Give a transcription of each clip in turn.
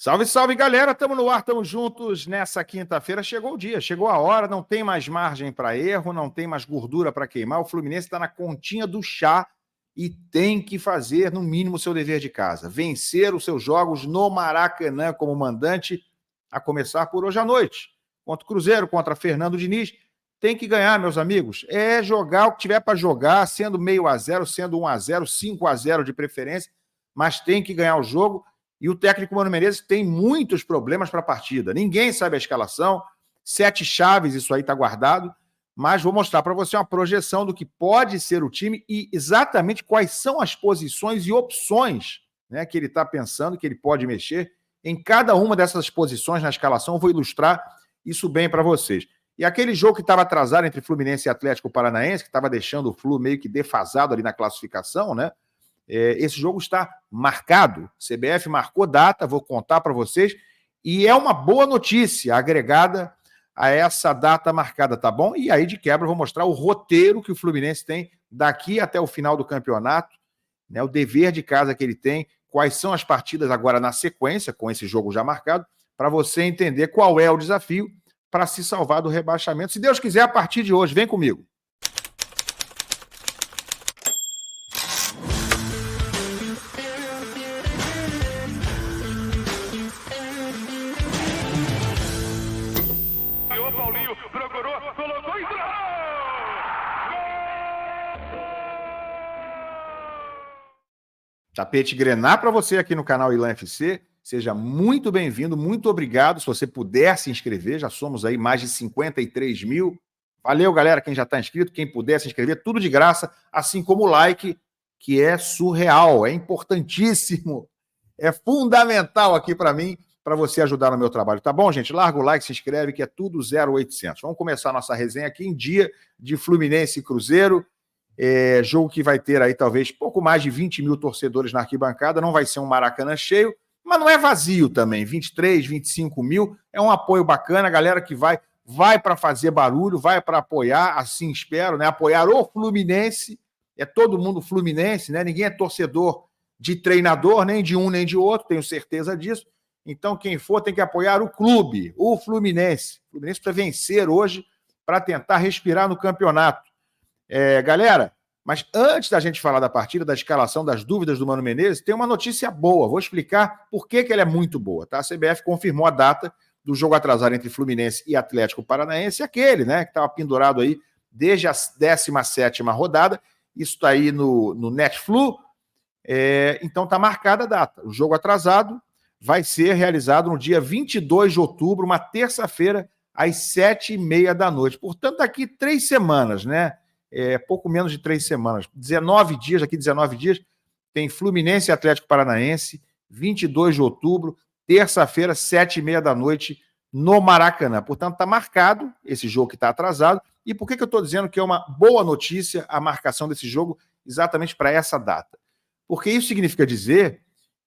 Salve, salve, galera! Estamos no ar, estamos juntos nessa quinta-feira. Chegou o dia, chegou a hora, não tem mais margem para erro, não tem mais gordura para queimar. O Fluminense está na continha do chá e tem que fazer, no mínimo, o seu dever de casa. Vencer os seus jogos no Maracanã como mandante, a começar por hoje à noite. Contra o Cruzeiro, contra Fernando Diniz. Tem que ganhar, meus amigos. É jogar o que tiver para jogar, sendo meio a zero, sendo 1-0, 5-0 de preferência, mas tem que ganhar o jogo. E o técnico Mano Menezes tem muitos problemas para a partida. Ninguém sabe a escalação, 7 chaves, isso aí está guardado, mas vou mostrar para você uma projeção do que pode ser o time e exatamente quais são as posições e opções, né, que ele está pensando, que ele pode mexer. Em cada uma dessas posições na escalação, eu vou ilustrar isso bem para vocês. E aquele jogo que estava atrasado entre Fluminense e Atlético Paranaense, que estava deixando o Flu meio que defasado ali na classificação, né? Esse jogo está marcado, CBF marcou data, vou contar para vocês, e é uma boa notícia agregada a essa data marcada, tá bom? E aí, de quebra, eu vou mostrar o roteiro que o Fluminense tem daqui até o final do campeonato, né, o dever de casa que ele tem, quais são as partidas agora na sequência, com esse jogo já marcado, para você entender qual é o desafio para se salvar do rebaixamento. Se Deus quiser, a partir de hoje, vem comigo. Tapete Grená para você aqui no canal Ilan FC. Seja muito bem-vindo, muito obrigado. Se você puder se inscrever, já somos aí mais de 53 mil. Valeu, galera, quem já está inscrito, quem puder se inscrever, tudo de graça, assim como o like, que é surreal, é importantíssimo, é fundamental aqui para mim, para você ajudar no meu trabalho. Tá bom, gente? Larga o like, se inscreve, que é tudo 0800. Vamos começar a nossa resenha aqui em dia de Fluminense e Cruzeiro. Jogo que vai ter aí talvez pouco mais de 20 mil torcedores na arquibancada, não vai ser um Maracanã cheio, mas não é vazio também, 23, 25 mil, é um apoio bacana, a galera que vai para fazer barulho, vai para apoiar, assim espero, né? Apoiar o Fluminense, é todo mundo fluminense, né? Ninguém é torcedor de treinador, nem de um nem de outro, tenho certeza disso, então quem for tem que apoiar o clube, o Fluminense. O Fluminense precisa vencer hoje para tentar respirar no campeonato. Galera, mas antes da gente falar da partida, da escalação, das dúvidas do Mano Menezes, tem uma notícia boa. Vou explicar por que ela é muito boa, tá? A CBF confirmou a data do jogo atrasado entre Fluminense e Atlético Paranaense, aquele, né, que estava pendurado aí desde a 17ª rodada. Isso está aí no Netflu. Então está marcada a data. O jogo atrasado vai ser realizado no dia 22 de outubro, uma terça-feira, às 7h30 da noite. Portanto, daqui 3 semanas, né? Pouco menos de 3 semanas, 19 dias, daqui 19 dias, tem Fluminense e Atlético Paranaense, 22 de outubro, terça-feira, 7h30 da noite, no Maracanã. Portanto, está marcado esse jogo que está atrasado. E por que eu estou dizendo que é uma boa notícia a marcação desse jogo exatamente para essa data? Porque isso significa dizer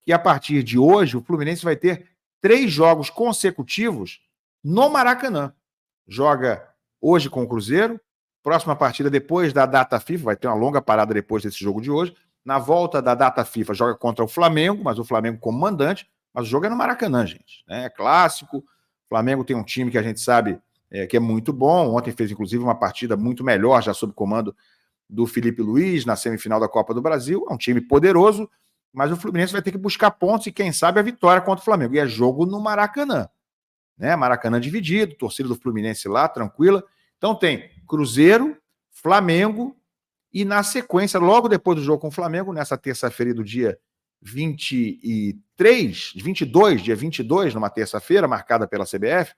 que, a partir de hoje, o Fluminense vai ter 3 jogos consecutivos no Maracanã. Joga hoje com o Cruzeiro, próxima partida depois da data FIFA, vai ter uma longa parada depois desse jogo de hoje. Na volta da data FIFA, joga contra o Flamengo, mas o Flamengo como mandante, mas o jogo é no Maracanã, gente. É clássico, o Flamengo tem um time que a gente sabe que é muito bom. Ontem fez, inclusive, uma partida muito melhor, já sob comando do Felipe Luiz, na semifinal da Copa do Brasil. É um time poderoso, mas o Fluminense vai ter que buscar pontos e, quem sabe, a vitória contra o Flamengo. E é jogo no Maracanã, né? Maracanã dividido, torcida do Fluminense lá, tranquila. Então tem Cruzeiro, Flamengo e, na sequência, logo depois do jogo com o Flamengo, nessa terça-feira do dia 22, numa terça-feira, marcada pela CBF,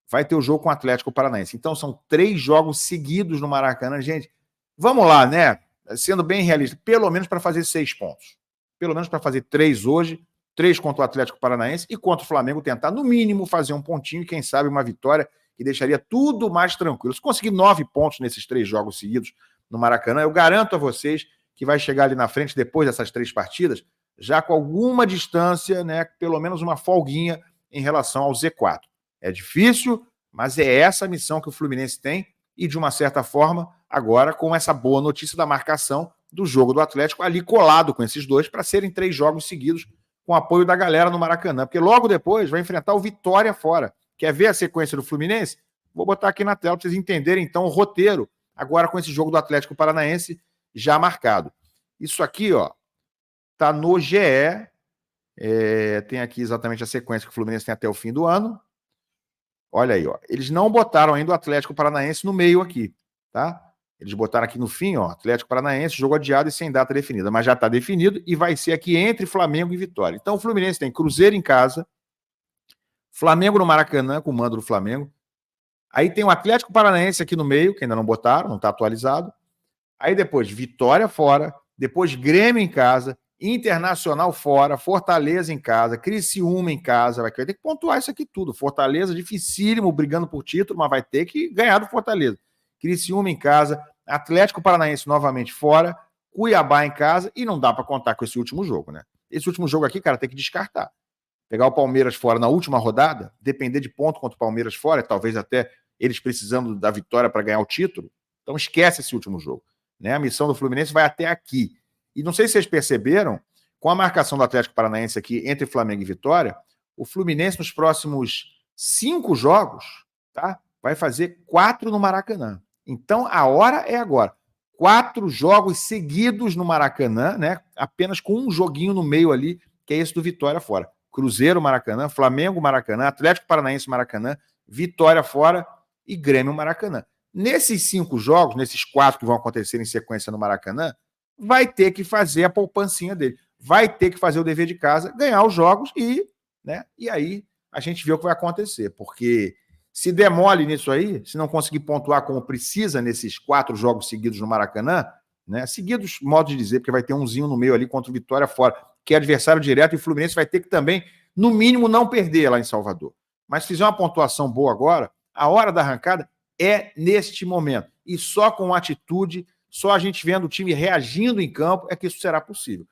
vai ter o jogo com o Atlético Paranaense. Então são 3 jogos seguidos no Maracanã. Gente, vamos lá, né? Sendo bem realista, pelo menos para fazer 6 pontos. Pelo menos para fazer 3 hoje, 3 contra o Atlético Paranaense e contra o Flamengo tentar, no mínimo, fazer um pontinho e, quem sabe, uma vitória que deixaria tudo mais tranquilo. Se conseguir 9 pontos nesses 3 jogos seguidos no Maracanã, eu garanto a vocês que vai chegar ali na frente, depois dessas 3 partidas, já com alguma distância, né, pelo menos uma folguinha em relação ao Z4. É difícil, mas é essa a missão que o Fluminense tem e, de uma certa forma, agora com essa boa notícia da marcação do jogo do Atlético ali colado com esses 2 para serem 3 jogos seguidos com o apoio da galera no Maracanã, porque logo depois vai enfrentar o Vitória fora. Quer ver a sequência do Fluminense? Vou botar aqui na tela para vocês entenderem, então, o roteiro, agora com esse jogo do Atlético Paranaense já marcado. Isso aqui, ó, tá no GE, tem aqui exatamente a sequência que o Fluminense tem até o fim do ano. Olha aí, ó, eles não botaram ainda o Atlético Paranaense no meio aqui, tá? Eles botaram aqui no fim, ó, Atlético Paranaense, jogo adiado e sem data definida, mas já está definido e vai ser aqui entre Flamengo e Vitória. Então o Fluminense tem Cruzeiro em casa, Flamengo no Maracanã, com o mando do Flamengo. Aí tem o Atlético Paranaense aqui no meio, que ainda não botaram, não está atualizado. Aí depois Vitória fora, depois Grêmio em casa, Internacional fora, Fortaleza em casa, Criciúma em casa, vai ter que pontuar isso aqui tudo. Fortaleza dificílimo, brigando por título, mas vai ter que ganhar do Fortaleza. Criciúma em casa, Atlético Paranaense novamente fora, Cuiabá em casa, e não dá para contar com esse último jogo, né? Esse último jogo aqui, cara, tem que descartar. Pegar o Palmeiras fora na última rodada, depender de ponto contra o Palmeiras fora, talvez até eles precisando da vitória para ganhar o título. Então esquece esse último jogo, né? A missão do Fluminense vai até aqui. E não sei se vocês perceberam, com a marcação do Atlético Paranaense aqui entre Flamengo e Vitória, o Fluminense nos próximos 5 jogos, tá? Vai fazer 4 no Maracanã. Então a hora é agora. 4 jogos seguidos no Maracanã, né? Apenas com um joguinho no meio ali, que é esse do Vitória fora. Cruzeiro, Maracanã, Flamengo, Maracanã, Atlético Paranaense, Maracanã, Vitória fora e Grêmio, Maracanã. Nesses 5 jogos, nesses 4 que vão acontecer em sequência no Maracanã, vai ter que fazer a poupancinha dele. Vai ter que fazer o dever de casa, ganhar os jogos né? E aí a gente vê o que vai acontecer, porque se demole nisso aí, se não conseguir pontuar como precisa nesses 4 jogos seguidos no Maracanã, né? Seguidos, modo de dizer, porque vai ter umzinho no meio ali contra o Vitória fora, que é adversário direto, e o Fluminense vai ter que também, no mínimo, não perder lá em Salvador. Mas se fizer uma pontuação boa agora, a hora da arrancada é neste momento. E só com atitude, só a gente vendo o time reagindo em campo, é que isso será possível.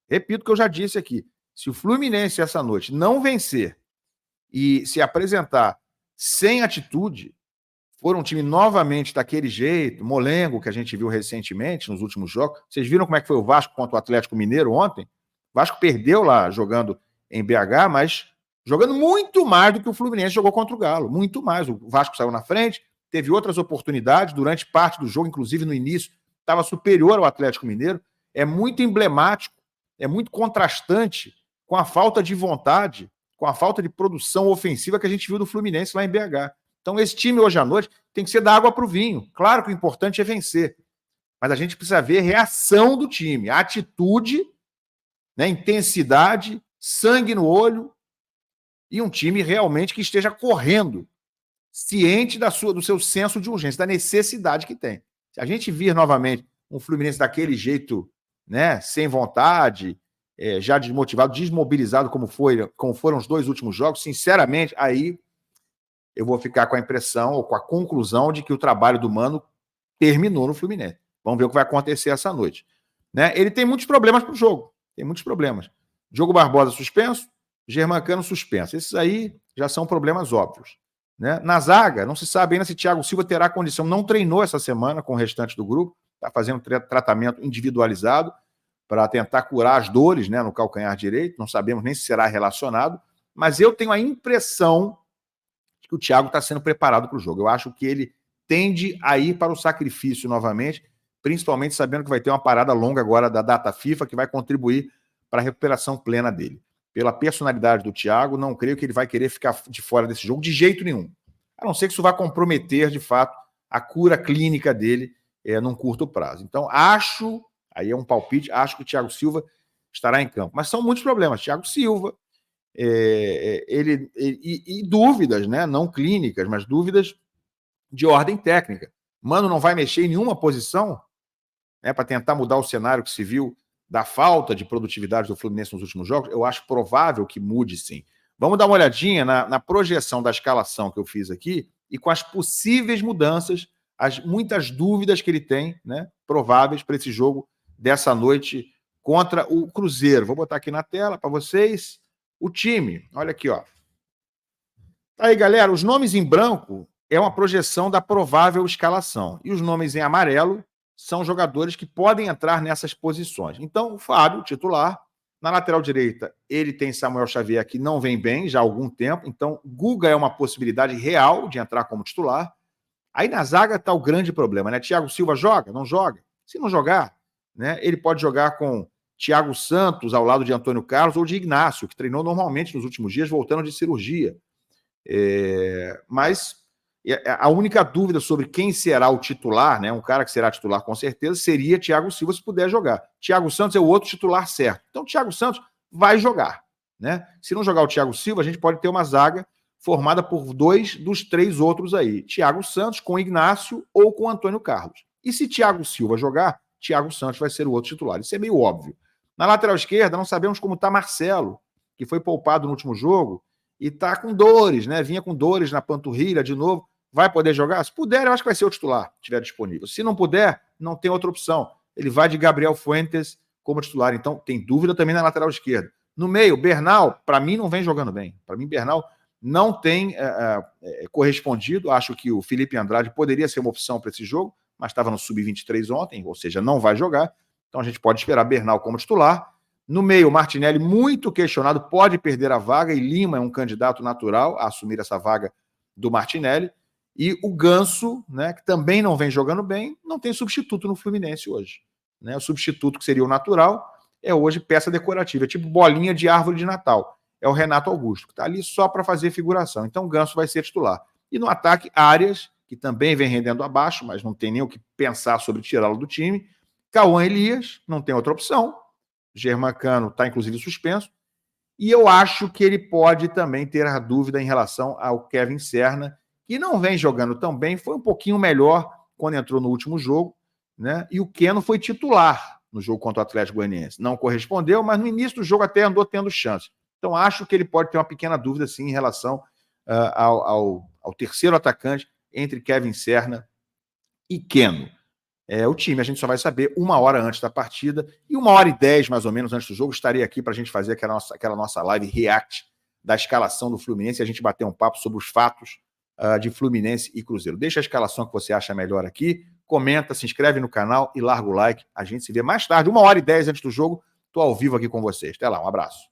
Repito o que eu já disse aqui. Se o Fluminense essa noite não vencer e se apresentar sem atitude, for um time novamente daquele jeito, molengo que a gente viu recentemente nos últimos jogos. Vocês viram como é que foi o Vasco contra o Atlético Mineiro ontem? O Vasco perdeu lá jogando em BH, mas jogando muito mais do que o Fluminense jogou contra o Galo. Muito mais. O Vasco saiu na frente, teve outras oportunidades durante parte do jogo, inclusive no início, estava superior ao Atlético Mineiro. É muito emblemático, é muito contrastante com a falta de vontade, com a falta de produção ofensiva que a gente viu do Fluminense lá em BH. Então, esse time hoje à noite tem que ser da água para o vinho. Claro que o importante é vencer, mas a gente precisa ver reação do time, atitude, né, intensidade, sangue no olho e um time realmente que esteja correndo, ciente do seu senso de urgência, da necessidade que tem. Se a gente vir novamente um Fluminense daquele jeito, né, sem vontade, já desmotivado, desmobilizado, como foram os 2 últimos jogos, sinceramente, aí eu vou ficar com a impressão ou com a conclusão de que o trabalho do Mano terminou no Fluminense. Vamos ver o que vai acontecer essa noite. Né? Ele tem muitos problemas para o jogo. Tem muitos problemas. Diogo Barbosa suspenso, Germancano suspenso. Esses aí já são problemas óbvios. Né? Na zaga, não se sabe ainda se Thiago Silva terá condição. Não treinou essa semana com o restante do grupo. Está fazendo tratamento individualizado para tentar curar as dores, né, no calcanhar direito. Não sabemos nem se será relacionado. Mas eu tenho a impressão que o Thiago está sendo preparado para o jogo. Eu acho que ele tende a ir para o sacrifício novamente, principalmente sabendo que vai ter uma parada longa agora da data FIFA, que vai contribuir para a recuperação plena dele. Pela personalidade do Thiago, não creio que ele vai querer ficar de fora desse jogo de jeito nenhum. A não ser que isso vá comprometer, de fato, a cura clínica dele num curto prazo. Então, acho, aí é um palpite, acho que o Thiago Silva estará em campo. Mas são muitos problemas. Thiago Silva, e dúvidas, né? Não clínicas, mas dúvidas de ordem técnica. Mano não vai mexer em nenhuma posição, né, para tentar mudar o cenário que se viu da falta de produtividade do Fluminense nos últimos jogos. Eu acho provável que mude, sim. Vamos dar uma olhadinha na projeção da escalação que eu fiz aqui e com as possíveis mudanças, muitas dúvidas que ele tem, né, prováveis para esse jogo dessa noite contra o Cruzeiro. Vou botar aqui na tela para vocês. O time, olha aqui, ó. Aí, galera, os nomes em branco é uma projeção da provável escalação. E os nomes em amarelo são jogadores que podem entrar nessas posições. Então, o Fábio, titular, Na lateral direita, ele tem Samuel Xavier, que não vem bem já há algum tempo. Então, Guga é uma possibilidade real de entrar como titular. Aí na zaga está o grande problema, né? Thiago Silva joga? Não joga. Se não jogar, né, ele pode jogar com Thiago Santos ao lado de Antônio Carlos ou de Ignácio, que treinou normalmente nos últimos dias, voltando de cirurgia. Mas a única dúvida sobre quem será o titular, né, um cara que será titular com certeza, seria Thiago Silva se puder jogar. Thiago Santos é o outro titular certo. Então, Thiago Santos vai jogar. Né? Se não jogar o Thiago Silva, a gente pode ter uma zaga formada por 2 dos 3 outros aí. Thiago Santos com Ignácio ou com Antônio Carlos. E se Thiago Silva jogar, Thiago Santos vai ser o outro titular. Isso é meio óbvio. Na lateral esquerda, não sabemos como está Marcelo, que foi poupado no último jogo e está com dores, né? Vinha com dores na panturrilha de novo. Vai poder jogar? Se puder, eu acho que vai ser o titular, se estiver disponível. Se não puder, não tem outra opção. Ele vai de Gabriel Fuentes como titular. Então, tem dúvida também na lateral esquerda. No meio, Bernal, para mim, não vem jogando bem. Para mim, Bernal não tem correspondido. Acho que o Felipe Andrade poderia ser uma opção para esse jogo, mas estava no Sub-23 ontem, ou seja, não vai jogar. Então, a gente pode esperar Bernal como titular. No meio, Martinelli, muito questionado, pode perder a vaga, e Lima é um candidato natural a assumir essa vaga do Martinelli. E o Ganso, né, que também não vem jogando bem, não tem substituto no Fluminense hoje. Né? O substituto que seria o natural é hoje peça decorativa, é tipo bolinha de árvore de Natal. É o Renato Augusto, que está ali só para fazer figuração. Então o Ganso vai ser titular. E no ataque, Arias, que também vem rendendo abaixo, mas não tem nem o que pensar sobre tirá-lo do time. Cauã Elias, não tem outra opção. Germancano está, inclusive, suspenso. E eu acho que ele pode também ter a dúvida em relação ao Kevin Serna, que não vem jogando tão bem, foi um pouquinho melhor quando entrou no último jogo, né? E o Keno foi titular no jogo contra o Atlético Goianiense. Não correspondeu, mas no início do jogo até andou tendo chance. Então acho que ele pode ter uma pequena dúvida, sim, em relação ao terceiro atacante entre Kevin Serna e Keno. O time a gente só vai saber 1 hora antes da partida, e 1h10 mais ou menos antes do jogo estarei aqui para a gente fazer aquela nossa live react da escalação do Fluminense e a gente bater um papo sobre os fatos de Fluminense e Cruzeiro. Deixa a escalação que você acha melhor aqui, comenta, se inscreve no canal e larga o like. A gente se vê mais tarde, 1h10 antes do jogo. Estou ao vivo aqui com vocês. Até lá, um abraço.